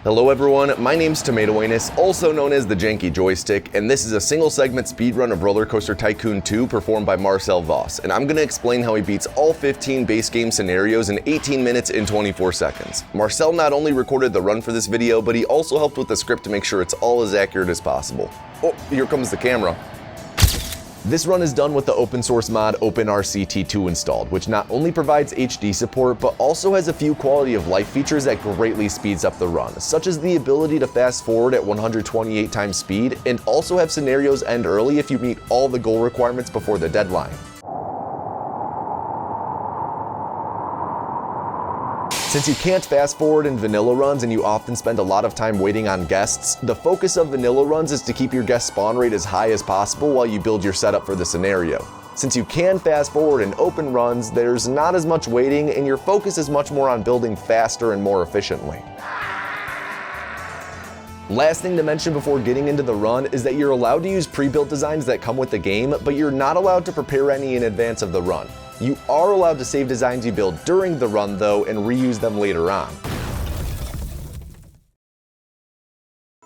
Hello everyone, my name's Tomatoanus, also known as the Janky Joystick, and this is a single segment speedrun of RollerCoaster Tycoon 2 performed by Marcel Vos, and I'm going to explain how he beats all 15 base game scenarios in 18 minutes and 24 seconds. Marcel not only recorded the run for this video, but he also helped with the script to make sure it's all as accurate as possible. Oh, here comes the camera. This run is done with the open source mod OpenRCT2 installed, which not only provides HD support, but also has a few quality of life features that greatly speeds up the run, such as the ability to fast forward at 128 times speed, and also have scenarios end early if you meet all the goal requirements before the deadline. Since you can't fast forward in vanilla runs and you often spend a lot of time waiting on guests, the focus of vanilla runs is to keep your guest spawn rate as high as possible while you build your setup for the scenario. Since you can fast forward in open runs, there's not as much waiting and your focus is much more on building faster and more efficiently. Last thing to mention before getting into the run is that you're allowed to use pre-built designs that come with the game, but you're not allowed to prepare any in advance of the run. You are allowed to save designs you build during the run though and reuse them later on.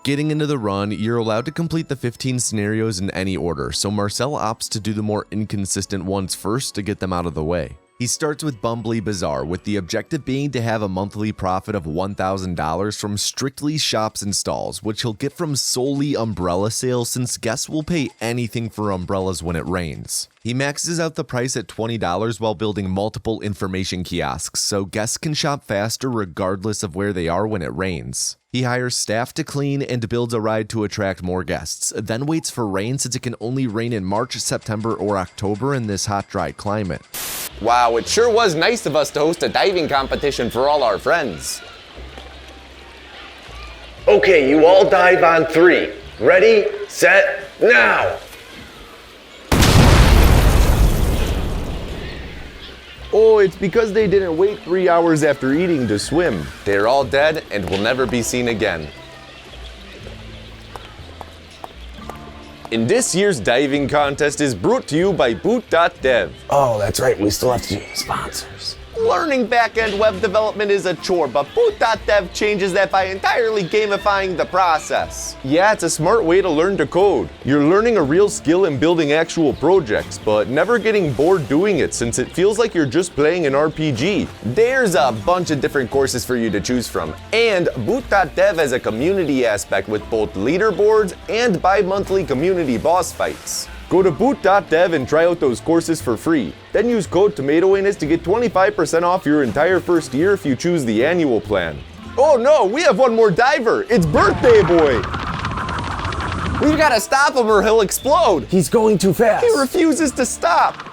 Getting into the run, you're allowed to complete the 15 scenarios in any order, so Marcel opts to do the more inconsistent ones first to get them out of the way. He starts with Bumbly Bazaar, with the objective being to have a monthly profit of $1,000 from strictly shops and stalls, which he'll get from solely umbrella sales since guests will pay anything for umbrellas when it rains. He maxes out the price at $20 while building multiple information kiosks, so guests can shop faster regardless of where they are when it rains. He hires staff to clean and builds a ride to attract more guests, then waits for rain since it can only rain in March, September, or October in this hot, dry climate. Wow, it sure was nice of us to host a diving competition for all our friends. Okay, you all dive on 3. Ready, set, now! Oh, it's because they didn't wait 3 hours after eating to swim. They're all dead and will never be seen again. And this year's diving contest is brought to you by boot.dev. Oh, that's right, we still have to do sponsors. Learning back-end web development is a chore, but boot.dev changes that by entirely gamifying the process. Yeah, it's a smart way to learn to code. You're learning a real skill in building actual projects, but never getting bored doing it since it feels like you're just playing an RPG. There's a bunch of different courses for you to choose from, and boot.dev has a community aspect with both leaderboards and bi-monthly community boss fights. Go to boot.dev and try out those courses for free. Then use code tomatoanus to get 25% off your entire first year if you choose the annual plan. Oh no, we have one more diver! It's Birthday Boy! We've gotta stop him or he'll explode! He's going too fast. He refuses to stop!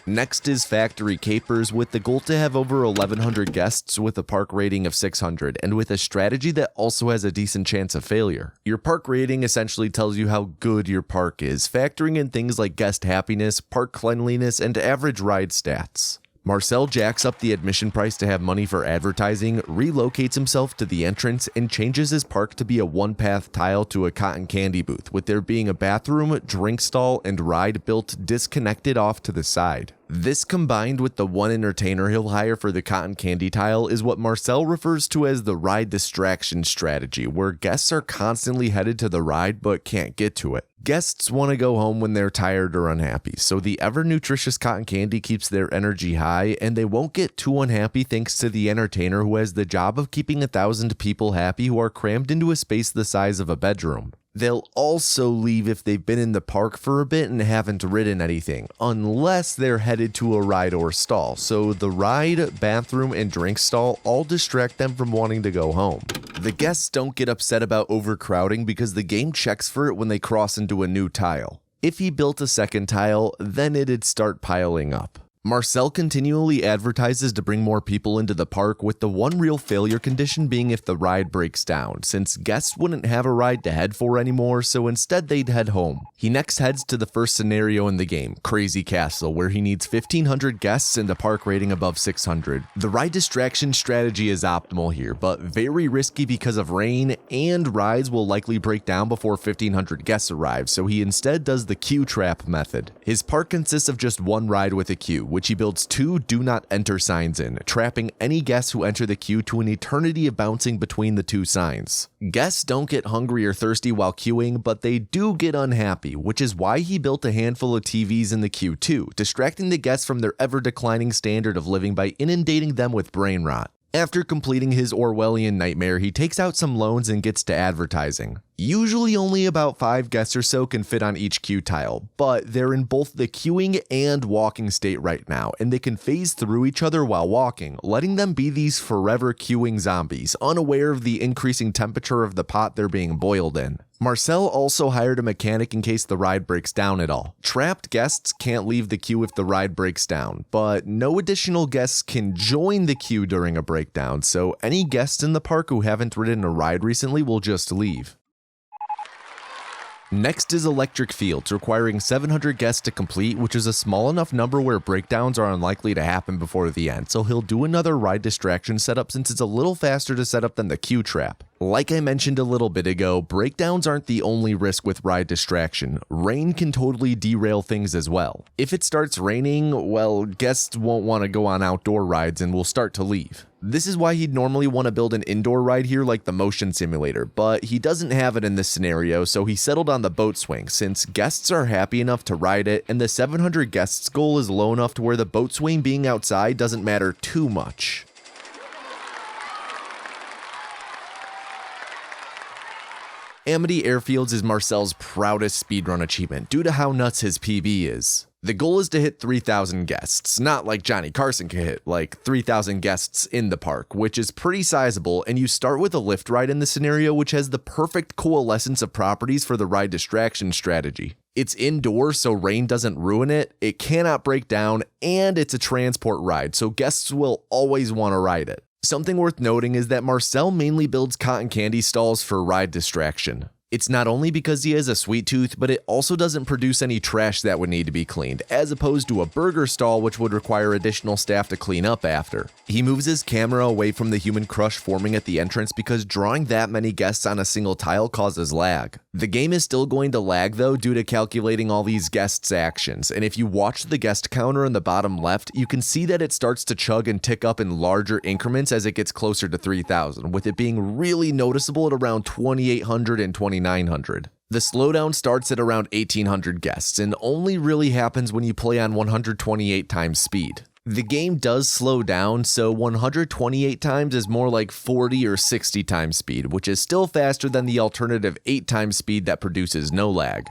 Next is Factory Capers, with the goal to have over 1,100 guests with a park rating of 600, and with a strategy that also has a decent chance of failure. Your park rating essentially tells you how good your park is, factoring in things like guest happiness, park cleanliness, and average ride stats. Marcel jacks up the admission price to have money for advertising, relocates himself to the entrance, and changes his park to be a one-path tile to a cotton candy booth, with there being a bathroom, drink stall, and ride built disconnected off to the side. This, combined with the one entertainer he'll hire for the cotton candy tile, is what Marcel refers to as the ride distraction strategy, where guests are constantly headed to the ride but can't get to it. Guests want to go home when they're tired or unhappy, so the ever-nutritious cotton candy keeps their energy high, and they won't get too unhappy thanks to the entertainer who has the job of keeping 1,000 people happy who are crammed into a space the size of a bedroom. They'll also leave if they've been in the park for a bit and haven't ridden anything, unless they're headed to a ride or stall, so the ride, bathroom, and drink stall all distract them from wanting to go home. The guests don't get upset about overcrowding because the game checks for it when they cross into a new tile. If he built a second tile, then it'd start piling up. Marcel continually advertises to bring more people into the park, with the one real failure condition being if the ride breaks down, since guests wouldn't have a ride to head for anymore, so instead they'd head home. He next heads to the first scenario in the game, Crazy Castle, where he needs 1,500 guests and a park rating above 600. The ride distraction strategy is optimal here, but very risky because of rain, and rides will likely break down before 1,500 guests arrive, so he instead does the queue trap method. His park consists of just one ride with a queue, which he builds 2 do not enter signs in, trapping any guests who enter the queue to an eternity of bouncing between the 2 signs. Guests don't get hungry or thirsty while queuing, but they do get unhappy, which is why he built a handful of TVs in the queue too, distracting the guests from their ever-declining standard of living by inundating them with brain rot. After completing his Orwellian nightmare, he takes out some loans and gets to advertising. Usually only about 5 guests or so can fit on each queue tile, but they're in both the queuing and walking state right now, and they can phase through each other while walking, letting them be these forever queuing zombies, unaware of the increasing temperature of the pot they're being boiled in. Marcel also hired a mechanic in case the ride breaks down at all. Trapped guests can't leave the queue if the ride breaks down, but no additional guests can join the queue during a breakdown, so any guests in the park who haven't ridden a ride recently will just leave. Next is Electric Fields, requiring 700 guests to complete, which is a small enough number where breakdowns are unlikely to happen before the end, so he'll do another ride distraction setup since it's a little faster to set up than the queue trap. Like I mentioned a little bit ago, breakdowns aren't the only risk with ride distraction. Rain can totally derail things as well. If it starts raining, well, guests won't want to go on outdoor rides and will start to leave. This is why he'd normally want to build an indoor ride here like the motion simulator, but he doesn't have it in this scenario, so he settled on the boat swing since guests are happy enough to ride it, and the 700 guests goal is low enough to where the boat swing being outside doesn't matter too much. Amity Airfields is Marcel's proudest speedrun achievement due to how nuts his PB is. The goal is to hit 3,000 guests, not like Johnny Carson can hit, like 3,000 guests in the park, which is pretty sizable, and you start with a lift ride in the scenario, which has the perfect coalescence of properties for the ride distraction strategy. It's indoor, so rain doesn't ruin it, it cannot break down, and it's a transport ride, so guests will always want to ride it. Something worth noting is that Marcel mainly builds cotton candy stalls for ride distraction. It's not only because he has a sweet tooth, but it also doesn't produce any trash that would need to be cleaned, as opposed to a burger stall which would require additional staff to clean up after. He moves his camera away from the human crush forming at the entrance because drawing that many guests on a single tile causes lag. The game is still going to lag though due to calculating all these guests' actions, and if you watch the guest counter in the bottom left, you can see that it starts to chug and tick up in larger increments as it gets closer to 3,000, with it being really noticeable at around 2,800 and 2,900. The slowdown starts at around 1,800 guests and only really happens when you play on 128 times speed. The game does slow down, so 128 times is more like 40 or 60 times speed, which is still faster than the alternative 8 times speed that produces no lag.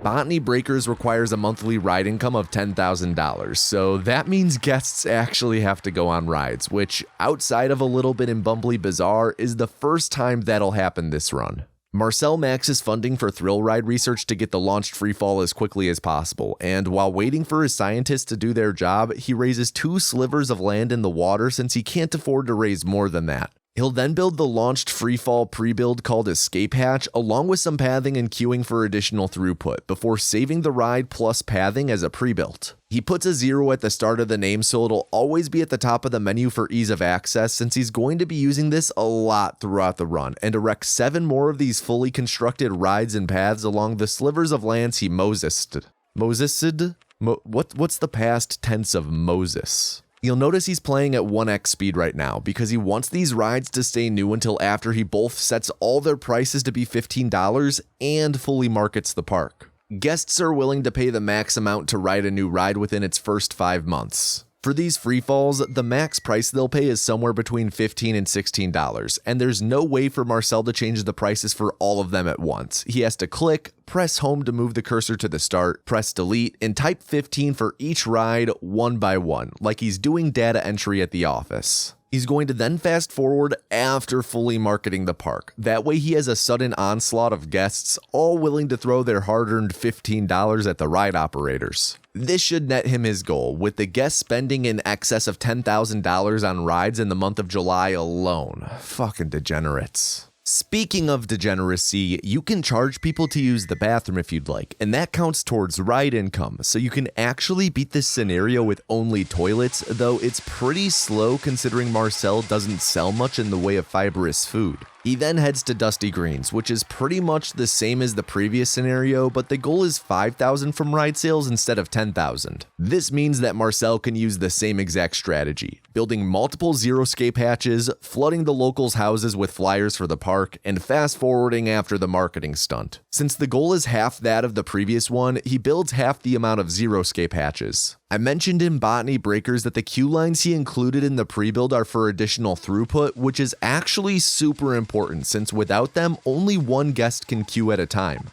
Botany Breakers requires a monthly ride income of $10,000, so that means guests actually have to go on rides, which, outside of a little bit in Bumbly Bazaar, is the first time that'll happen this run. Marcel maxes funding for thrill ride research to get the launched freefall as quickly as possible, and while waiting for his scientists to do their job, he raises 2 slivers of land in the water since he can't afford to raise more than that. He'll then build the launched freefall pre-build called Escape Hatch, along with some pathing and queuing for additional throughput, before saving the ride plus pathing as a pre-built. He puts a 0 at the start of the name so it'll always be at the top of the menu for ease of access since he's going to be using this a lot throughout the run, and erects 7 more of these fully constructed rides and paths along the slivers of lands he Mosesed. What's the past tense of Moses? You'll notice he's playing at 1x speed right now because he wants these rides to stay new until after he both sets all their prices to be $15 and fully markets the park. Guests are willing to pay the max amount to ride a new ride within its first 5 months. For these free falls, the max price they'll pay is somewhere between $15 and $16, and there's no way for Marcel to change the prices for all of them at once. He has to click, press home to move the cursor to the start, press delete, and type 15 for each ride one by one, like he's doing data entry at the office. He's going to then fast forward after fully marketing the park. That way he has a sudden onslaught of guests, all willing to throw their hard-earned $15 at the ride operators. This should net him his goal, with the guests spending in excess of $10,000 on rides in the month of July alone. Fucking degenerates. Speaking of degeneracy, you can charge people to use the bathroom if you'd like, and that counts towards ride income, so you can actually beat this scenario with only toilets, though it's pretty slow considering Marcel doesn't sell much in the way of fibrous food. He then heads to Dusty Greens, which is pretty much the same as the previous scenario, but the goal is 5,000 from ride sales instead of 10,000. This means that Marcel can use the same exact strategy, building multiple zero-scape hatches, flooding the locals' houses with flyers for the park, and fast-forwarding after the marketing stunt. Since the goal is half that of the previous one, he builds half the amount of zero-scape hatches. I mentioned in Botany Breakers that the queue lines he included in the pre-build are for additional throughput, which is actually super important since without them, only one guest can queue at a time.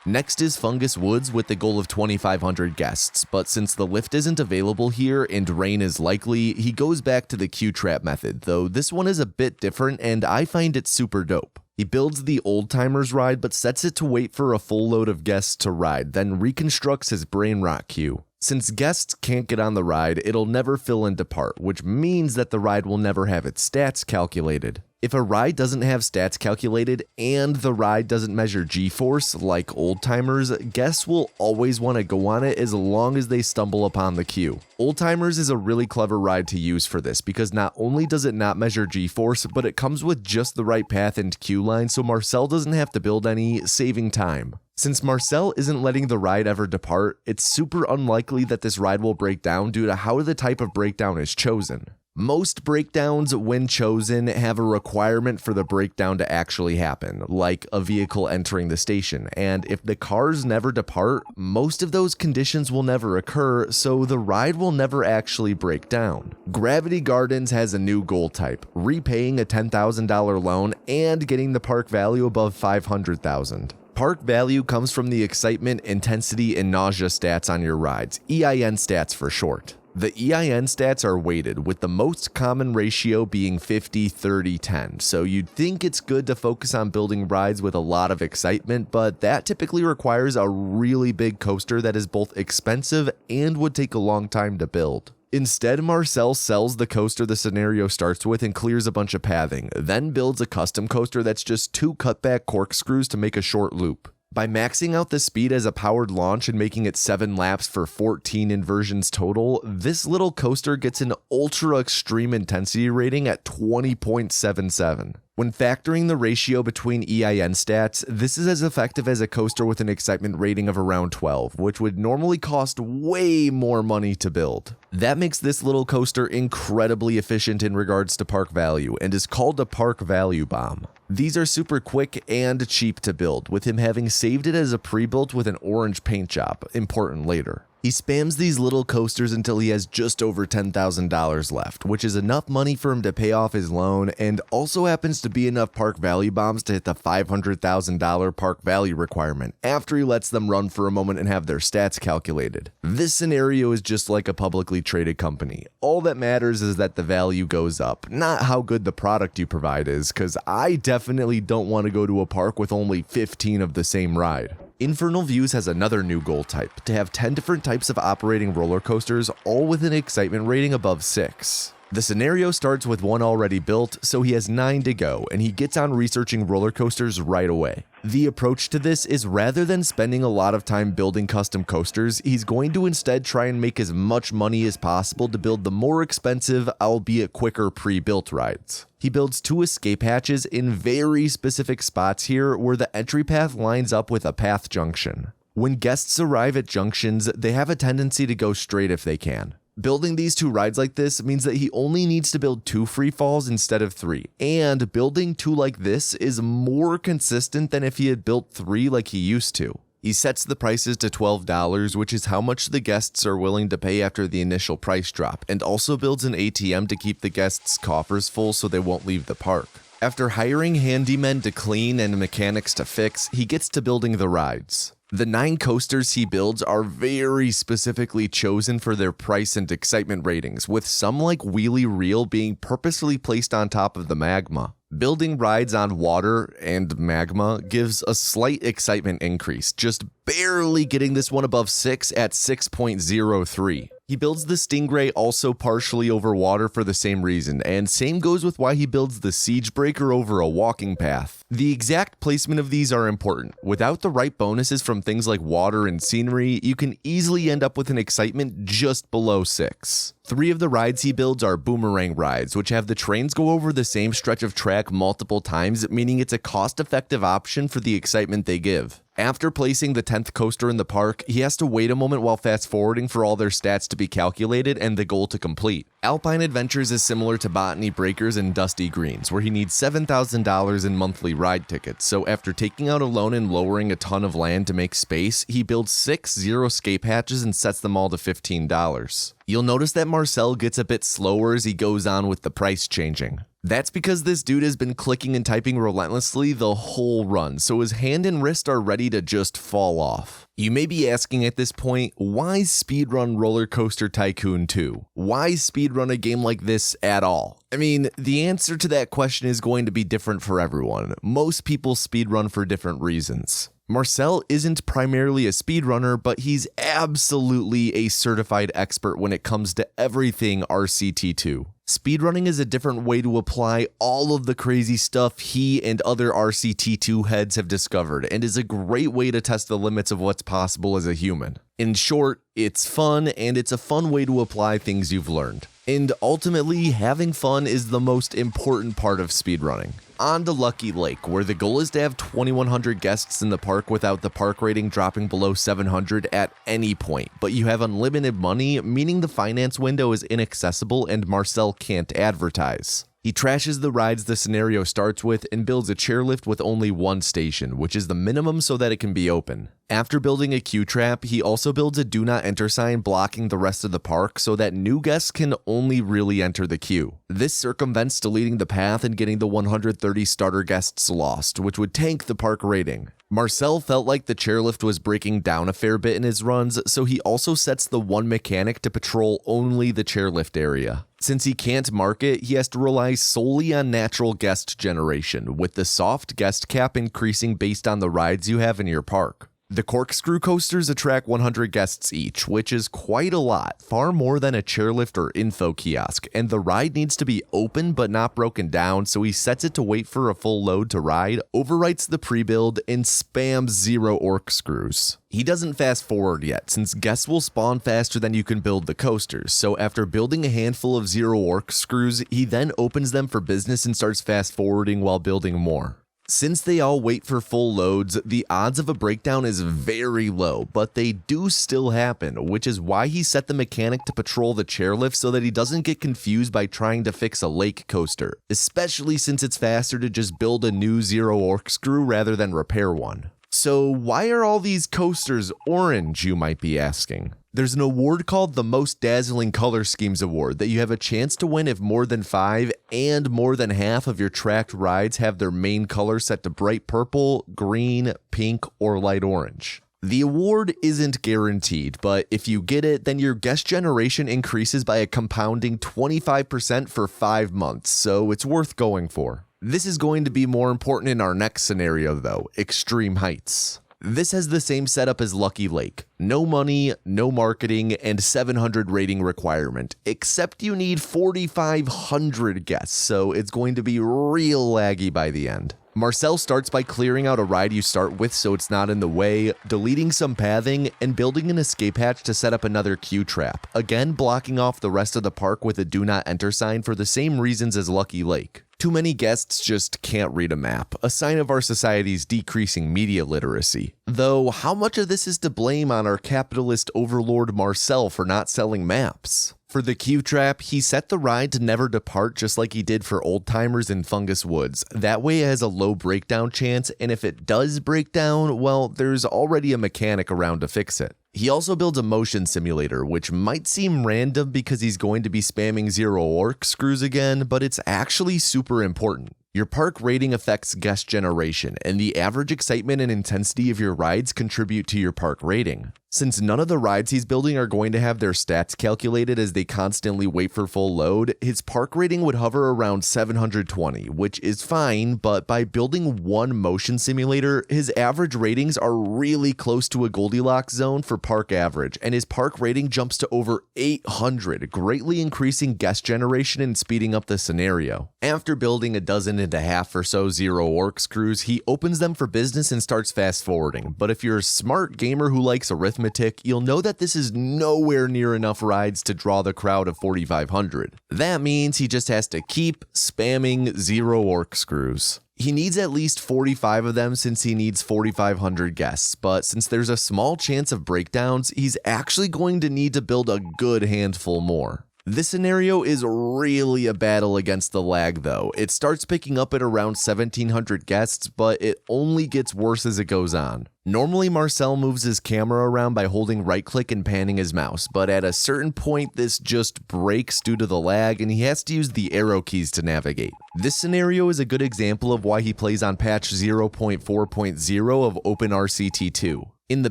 Next is Fungus Woods with the goal of 2,500 guests, but since the lift isn't available here and rain is likely, he goes back to the queue trap method, though this one is a bit different and I find it super dope. He builds the Old Timers ride but sets it to wait for a full load of guests to ride, then reconstructs his brain rot queue. Since guests can't get on the ride, it'll never fill and depart, which means that the ride will never have its stats calculated. If a ride doesn't have stats calculated and the ride doesn't measure G-force like Old Timers, guests will always want to go on it as long as they stumble upon the queue. Old Timers is a really clever ride to use for this because not only does it not measure G-force, but it comes with just the right path and queue line so Marcel doesn't have to build any, saving time. Since Marcel isn't letting the ride ever depart, it's super unlikely that this ride will break down due to how the type of breakdown is chosen. Most breakdowns, when chosen, have a requirement for the breakdown to actually happen, like a vehicle entering the station, and if the cars never depart, most of those conditions will never occur, so the ride will never actually break down. Gravity Gardens has a new goal type, repaying a $10,000 loan and getting the park value above $500,000. Park value comes from the excitement, intensity, and nausea stats on your rides, EIN stats for short. The EIN stats are weighted, with the most common ratio being 50-30-10, so you'd think it's good to focus on building rides with a lot of excitement, but that typically requires a really big coaster that is both expensive and would take a long time to build. Instead, Marcel sells the coaster the scenario starts with and clears a bunch of pathing, then builds a custom coaster that's just 2 cutback corkscrews to make a short loop. By maxing out the speed as a powered launch and making it 7 laps for 14 inversions total, this little coaster gets an ultra extreme intensity rating at 20.77. When factoring the ratio between EIN stats, this is as effective as a coaster with an excitement rating of around 12, which would normally cost way more money to build. That makes this little coaster incredibly efficient in regards to park value and is called a park value bomb. These are super quick and cheap to build, with him having saved it as a pre-built with an orange paint job, important later. He spams these little coasters until he has just over $10,000 left, which is enough money for him to pay off his loan and also happens to be enough park value bombs to hit the $500,000 park value requirement after he lets them run for a moment and have their stats calculated. This scenario is just like a publicly traded company. All that matters is that the value goes up, not how good the product you provide is, because I definitely don't want to go to a park with only 15 of the same ride. Infernal Views has another new goal type, to have 10 different types of operating roller coasters, all with an excitement rating above 6. The scenario starts with 1 already built, so he has 9 to go, and he gets on researching roller coasters right away. The approach to this is rather than spending a lot of time building custom coasters, he's going to instead try and make as much money as possible to build the more expensive, albeit quicker pre-built rides. He builds 2 escape hatches in very specific spots here where the entry path lines up with a path junction. When guests arrive at junctions, they have a tendency to go straight if they can. Building these 2 rides like this means that he only needs to build 2 free falls instead of 3, and building 2 like this is more consistent than if he had built 3 like he used to. He sets the prices to $12, which is how much the guests are willing to pay after the initial price drop, and also builds an ATM to keep the guests' coffers full so they won't leave the park. After hiring handymen to clean and mechanics to fix, he gets to building the rides. The 9 coasters he builds are very specifically chosen for their price and excitement ratings, with some like Wheelie Reel being purposefully placed on top of the magma. Building rides on water and magma gives a slight excitement increase, just barely getting this one above 6 at 6.03. He builds the Stingray also partially over water for the same reason, and same goes with why he builds the Siege Breaker over a walking path. The exact placement of these are important. Without the right bonuses from things like water and scenery, you can easily end up with an excitement just below 6. 3 of the rides he builds are boomerang rides, which have the trains go over the same stretch of track multiple times, meaning it's a cost-effective option for the excitement they give. After placing the 10th coaster in the park, he has to wait a moment while fast-forwarding for all their stats to be calculated and the goal to complete. Alpine Adventures is similar to Botany Breakers and Dusty Greens, where he needs $7,000 in monthly ride tickets, so after taking out a loan and lowering a ton of land to make space, he builds 6 zero-escape hatches and sets them all to $15. You'll notice that Marcel gets a bit slower as he goes on with the price changing. That's because this dude has been clicking and typing relentlessly the whole run, so his hand and wrist are ready to just fall off. You may be asking at this point, why speedrun RollerCoaster Tycoon 2? Why speedrun a game like this at all? I mean, the answer to that question is going to be different for everyone. Most people speedrun for different reasons. Marcel isn't primarily a speedrunner, but he's absolutely a certified expert when it comes to everything RCT2. Speedrunning is a different way to apply all of the crazy stuff he and other RCT2 heads have discovered, and is a great way to test the limits of what's possible as a human. In short, it's fun, and it's a fun way to apply things you've learned. And ultimately, having fun is the most important part of speedrunning. On to Lucky Lake, where the goal is to have 2,100 guests in the park without the park rating dropping below 700 at any point, but you have unlimited money, meaning the finance window is inaccessible and Marcel can't advertise. He trashes the rides the scenario starts with and builds a chairlift with only 1 station, which is the minimum so that it can be open. After building a queue trap, he also builds a do not enter sign blocking the rest of the park so that new guests can only really enter the queue. This circumvents deleting the path and getting the 130 starter guests lost, which would tank the park rating. Marcel felt like the chairlift was breaking down a fair bit in his runs, so he also sets the one mechanic to patrol only the chairlift area. Since he can't mark it, he has to rely solely on natural guest generation, with the soft guest cap increasing based on the rides you have in your park. The corkscrew coasters attract 100 guests each, which is quite a lot, far more than a chairlift or info kiosk, and the ride needs to be open but not broken down, so he sets it to wait for a full load to ride, overwrites the pre-build, and spams 0 corkscrews. He doesn't fast forward yet, since guests will spawn faster than you can build the coasters, so after building a handful of 0 corkscrews, he then opens them for business and starts fast forwarding while building more. Since they all wait for full loads, the odds of a breakdown is very low, but they do still happen, which is why he set the mechanic to patrol the chairlift so that he doesn't get confused by trying to fix a lake coaster, especially since it's faster to just build a new 0 corkscrew rather than repair one. So why are all these coasters orange, you might be asking? There's an award called the Most Dazzling Color Schemes Award that you have a chance to win if more than 5 and more than half of your tracked rides have their main color set to bright purple, green, pink, or light orange. The award isn't guaranteed, but if you get it, then your guest generation increases by a compounding 25% for 5 months, so it's worth going for. This is going to be more important in our next scenario though, Extreme Heights. This has the same setup as Lucky Lake. No money, no marketing, and 700 rating requirement, except you need 4,500 guests, so it's going to be real laggy by the end. Marcel starts by clearing out a ride you start with so it's not in the way, deleting some pathing, and building an escape hatch to set up another queue trap, again blocking off the rest of the park with a do not enter sign for the same reasons as Lucky Lake. Too many guests just can't read a map, a sign of our society's decreasing media literacy. Though, how much of this is to blame on our capitalist overlord Marcel for not selling maps? For the queue trap, he set the ride to never depart just like he did for old timers in Fungus Woods. That way it has a low breakdown chance, and if it does break down, well, there's already a mechanic around to fix it. He also builds a motion simulator, which might seem random because he's going to be spamming 0 corkscrews again, but it's actually super important. Your park rating affects guest generation, and the average excitement and intensity of your rides contribute to your park rating. Since none of the rides he's building are going to have their stats calculated as they constantly wait for full load, his park rating would hover around 720, which is fine, but by building one motion simulator, his average ratings are really close to a Goldilocks zone for park average, and his park rating jumps to over 800, greatly increasing guest generation and speeding up the scenario. After building a dozen and a half or so Zero Orc screws, he opens them for business and starts fast forwarding, but if you're a smart gamer who likes arithmetic, you'll know that this is nowhere near enough rides to draw the crowd of 4,500. That means he just has to keep spamming Zero Orc screws. He needs at least 45 of them since he needs 4,500 guests, but since there's a small chance of breakdowns, he's actually going to need to build a good handful more. This scenario is really a battle against the lag though. It starts picking up at around 1,700 guests, but it only gets worse as it goes on. Normally Marcel moves his camera around by holding right click and panning his mouse, but at a certain point this just breaks due to the lag and he has to use the arrow keys to navigate. This scenario is a good example of why he plays on patch 0.4.0 of OpenRCT2. In the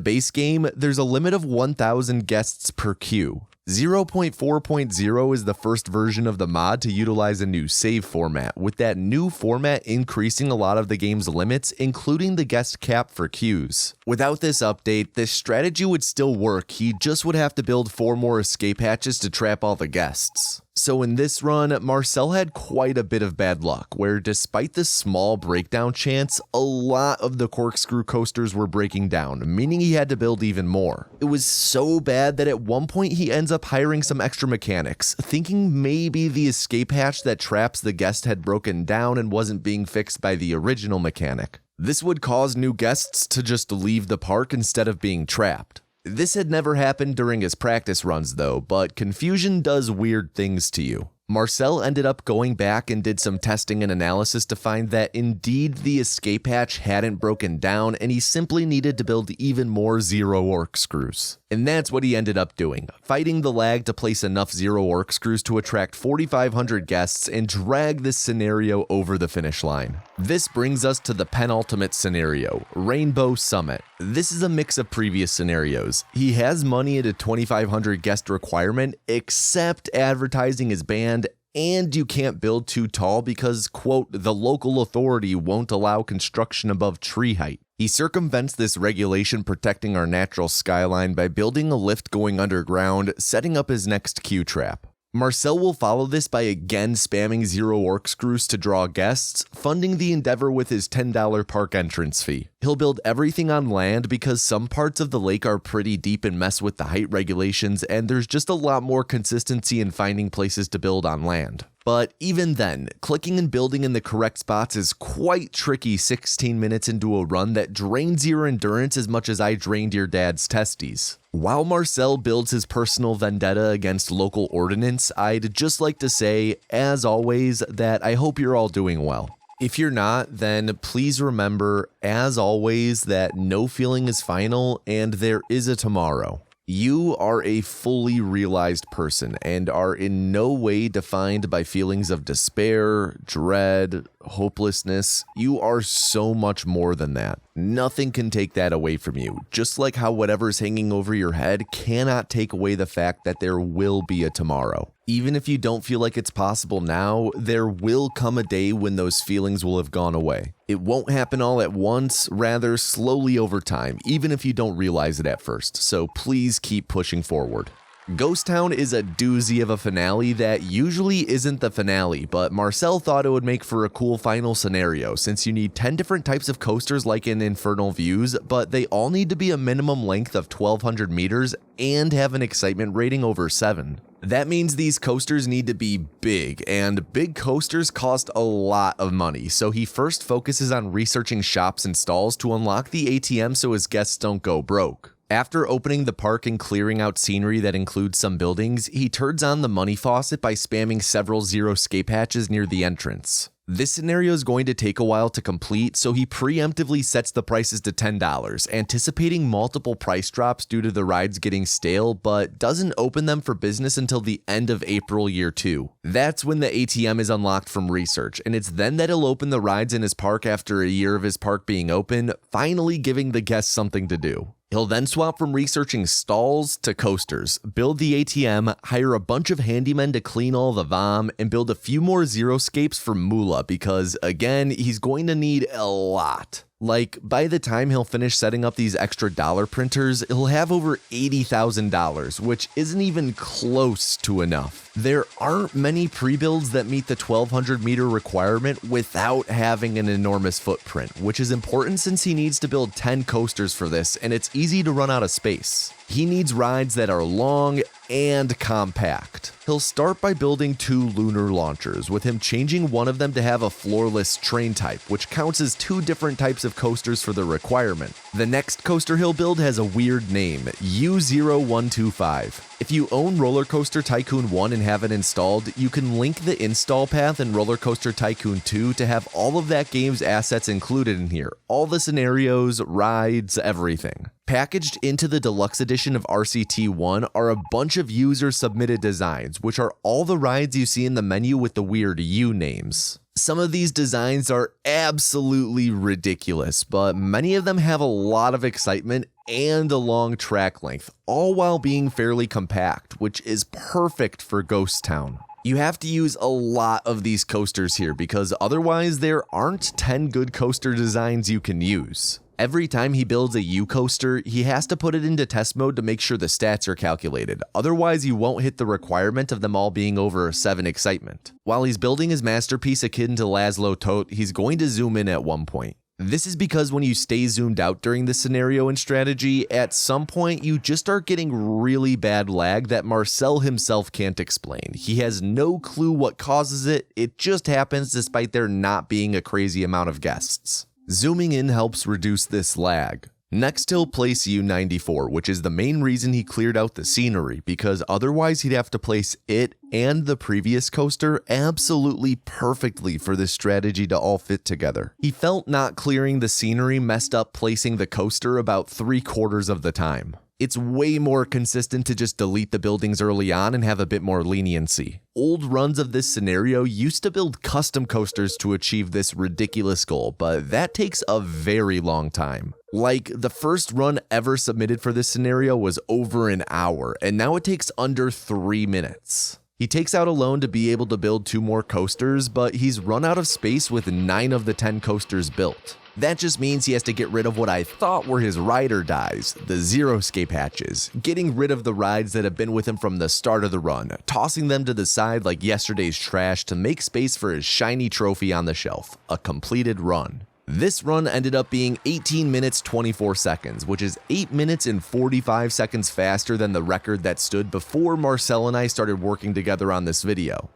base game, there's a limit of 1,000 guests per queue. 0.4.0 is the first version of the mod to utilize a new save format, with that new format increasing a lot of the game's limits, including the guest cap for queues. Without this update, this strategy would still work, he just would have to build 4 more escape hatches to trap all the guests. So in this run, Marcel had quite a bit of bad luck, where despite the small breakdown chance, a lot of the corkscrew coasters were breaking down, meaning he had to build even more. It was so bad that at one point he ends up hiring some extra mechanics, thinking maybe the escape hatch that traps the guest had broken down and wasn't being fixed by the original mechanic. This would cause new guests to just leave the park instead of being trapped. This had never happened during his practice runs though, but confusion does weird things to you. Marcel ended up going back and did some testing and analysis to find that indeed the escape hatch hadn't broken down and he simply needed to build even more Zero Orc screws. And that's what he ended up doing, fighting the lag to place enough Zero Orc screws to attract 4,500 guests and drag this scenario over the finish line. This brings us to the penultimate scenario, Rainbow Summit. This is a mix of previous scenarios. He has money at a 2,500 guest requirement, except advertising is banned and you can't build too tall because, quote, the local authority won't allow construction above tree height. He circumvents this regulation protecting our natural skyline by building a lift going underground, setting up his next queue trap. Marcel will follow this by again spamming Zero Orc screws to draw guests, funding the endeavor with his $10 park entrance fee. He'll build everything on land because some parts of the lake are pretty deep and mess with the height regulations, and there's just a lot more consistency in finding places to build on land. But even then, clicking and building in the correct spots is quite tricky 16 minutes into a run that drains your endurance as much as I drained your dad's testes. While Marcel builds his personal vendetta against local ordinance, I'd just like to say, as always, that I hope you're all doing well. If you're not, then please remember, as always, that no feeling is final and there is a tomorrow. You are a fully realized person and are in no way defined by feelings of despair, dread, hopelessness. You are so much more than that. Nothing can take that away from you, just like how whatever's hanging over your head cannot take away the fact that there will be a tomorrow. Even if you don't feel like it's possible now, there will come a day when those feelings will have gone away. It won't happen all at once, rather slowly over time, even if you don't realize it at first, so please keep pushing forward. Ghost Town is a doozy of a finale that usually isn't the finale, but Marcel thought it would make for a cool final scenario since you need 10 different types of coasters like in Infernal Views, but they all need to be a minimum length of 1,200 meters and have an excitement rating over 7. That means these coasters need to be big, and big coasters cost a lot of money, so he first focuses on researching shops and stalls to unlock the ATM so his guests don't go broke. After opening the park and clearing out scenery that includes some buildings, he turns on the money faucet by spamming several Zero escape hatches near the entrance. This scenario is going to take a while to complete, so he preemptively sets the prices to $10, anticipating multiple price drops due to the rides getting stale, but doesn't open them for business until the end of April year 2. That's when the ATM is unlocked from research, and it's then that he'll open the rides in his park after a year of his park being open, finally giving the guests something to do. He'll then swap from researching stalls to coasters, build the ATM, hire a bunch of handymen to clean all the vom, and build a few more Zeroscapes for Moolah because, again, he's going to need a lot. Like, by the time he'll finish setting up these extra dollar printers, he'll have over $80,000, which isn't even close to enough. There aren't many pre-builds that meet the 1,200 meter requirement without having an enormous footprint, which is important since he needs to build 10 coasters for this, and it's easy to run out of space. He needs rides that are long and compact. He'll start by building 2 lunar launchers, with him changing one of them to have a floorless train type, which counts as 2 different types of coasters for the requirement. The next coaster he'll build has a weird name, U0125. If you own RollerCoaster Tycoon 1 and have it installed, you can link the install path in RollerCoaster Tycoon 2 to have all of that game's assets included in here. All the scenarios, rides, everything. Packaged into the deluxe edition of RCT1 are a bunch of user-submitted designs, which are all the rides you see in the menu with the weird U names. Some of these designs are absolutely ridiculous, but many of them have a lot of excitement and a long track length, all while being fairly compact, which is perfect for Ghost Town. You have to use a lot of these coasters here because otherwise there aren't 10 good coaster designs you can use. Every time he builds a U coaster, he has to put it into test mode to make sure the stats are calculated. Otherwise, you won't hit the requirement of them all being over 7 excitement. While he's building his masterpiece akin to Laszlo Toth, he's going to zoom in at one point. This is because when you stay zoomed out during this scenario and strategy, at some point you just start getting really bad lag that Marcel himself can't explain. He has no clue what causes it, it just happens despite there not being a crazy amount of guests. Zooming in helps reduce this lag. Next he'll place U94, which is the main reason he cleared out the scenery, because otherwise he'd have to place it and the previous coaster absolutely perfectly for this strategy to all fit together. He felt not clearing the scenery messed up placing the coaster about 3/4 of the time. It's way more consistent to just delete the buildings early on and have a bit more leniency. Old runs of this scenario used to build custom coasters to achieve this ridiculous goal, but that takes a very long time. Like, the first run ever submitted for this scenario was over an hour, and now it takes under 3 minutes. He takes out a loan to be able to build 2 more coasters, but he's run out of space with 9 of the 10 coasters built. That just means he has to get rid of what I thought were his ride or dies, the Zeroscape hatches, getting rid of the rides that have been with him from the start of the run, tossing them to the side like yesterday's trash to make space for his shiny trophy on the shelf, a completed run. This run ended up being 18 minutes 24 seconds, which is 8 minutes and 45 seconds faster than the record that stood before Marcel and I started working together on this video.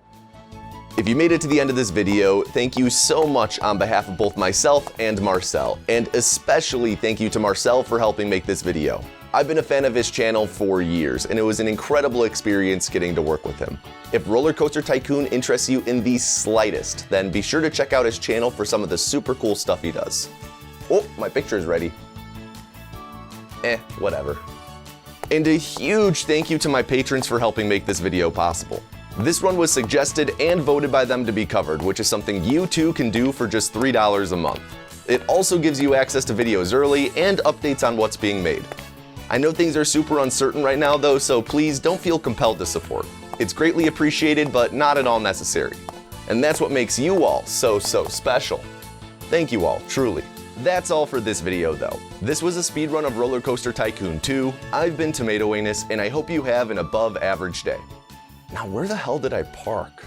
If you made it to the end of this video, thank you so much on behalf of both myself and Marcel, and especially thank you to Marcel for helping make this video. I've been a fan of his channel for years, and it was an incredible experience getting to work with him. If RollerCoaster Tycoon interests you in the slightest, then be sure to check out his channel for some of the super cool stuff he does. Oh, my picture is ready. Whatever. And a huge thank you to my patrons for helping make this video possible. This run was suggested and voted by them to be covered, which is something you too can do for just $3 a month. It also gives you access to videos early and updates on what's being made. I know things are super uncertain right now though, so please don't feel compelled to support. It's greatly appreciated, but not at all necessary. And that's what makes you all so special. Thank you all, truly. That's all for this video though. This was a speedrun of RollerCoaster Tycoon 2. I've been tomatoanus, and I hope you have an above average day. Now where the hell did I park?